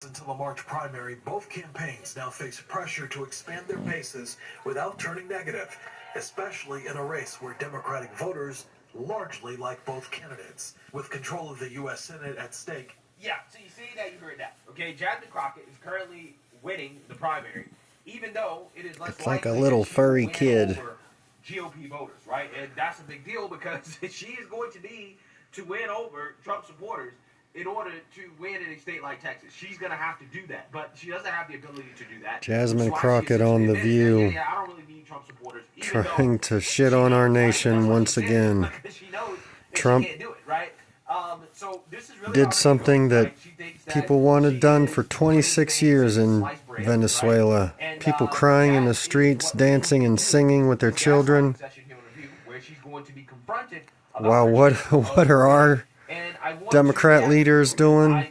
Until the March primary, both campaigns now face pressure to expand their bases without turning negative, especially in a race where Democratic voters largely like both candidates. With control of the U.S. Senate at stake. Yeah, so you see that, you heard that. Okay, Jasmine Crockett is currently winning the primary, even though it is less It's like a likely little that she will furry win kid. over GOP voters, right? And that's a big deal because she is going to need to win over Trump supporters in order to win in a state like Texas. She's going to have to do that, but she doesn't have the ability to do that. Jasmine Crockett on The View, Yeah, I don't really need Trump supporters, trying to shit on our nation once again. she knows that Trump she can't do it, right? So this is really did something that people wanted done for 26 years in Venezuela. People crying in the streets, dancing and singing with their children. Wow, what are our Democrat leaders doing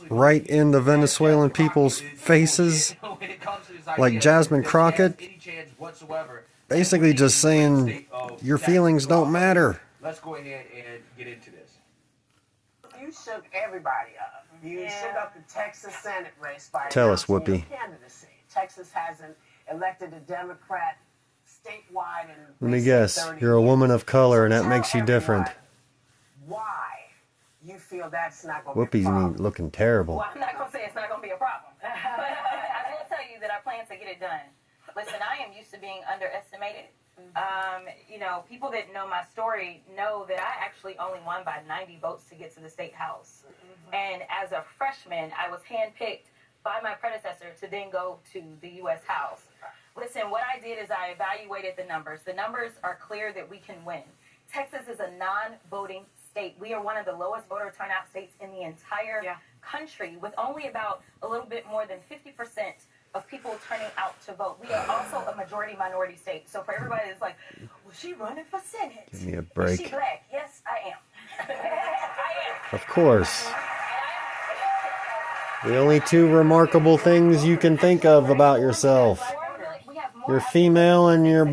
right in the Venezuelan people's faces? Like Jasmine Crockett, basically just saying, your feelings don't matter. Let's go ahead and get into this. You shook everybody up. You shook up the Texas Senate race by Tell us, announcing Whoopi. your candidacy. Texas hasn't elected a Democrat statewide in Let me guess, you're a woman of color and that makes you different. Why you feel that's not going to be a Whoopi's problem? looking terrible. Well, I'm not going to say it's not going to be a problem. But I will tell you that I plan to get it done. Listen, I am used to being underestimated. People that know my story know that I actually only won by 90 votes to get to the state house. And as a freshman, I was handpicked by my predecessor to then go to the U.S. House. Listen, what I did is I evaluated the numbers. The numbers are clear that we can win. Texas is a non-voting state. We are one of the lowest voter turnout states in the entire country, with only about a little bit more than 50% of people turning out to vote. We are also a majority minority state. So for everybody that's like, well, she running for Senate. Give me a Is break. she black? Yes, I am. I am. Of course. The only two remarkable things you can think of about yourself. You're female and you're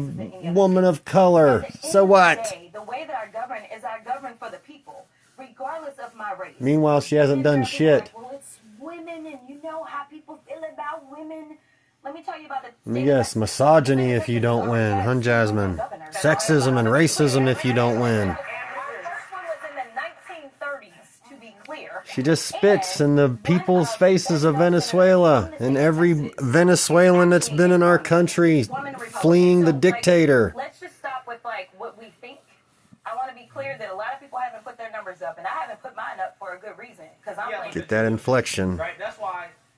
woman of color. So what? The way that I govern is I govern for the people, regardless of my race. Meanwhile, she hasn't done shit. Well, it's women, and you know how people feel about women. Let me tell you about the. Let me guess, misogyny if you don't win, huh, Jasmine? Sexism and racism if you don't win. Our first one was in the 1930s, to be clear. She just spits in the people's faces of Venezuela and every Venezuelan that's been in our country fleeing the dictator. Let's just stop with what we think. I want to be clear that a lot of people haven't put their numbers up, and I haven't put mine up for a good reason because I'm Get that inflection. Right, that's why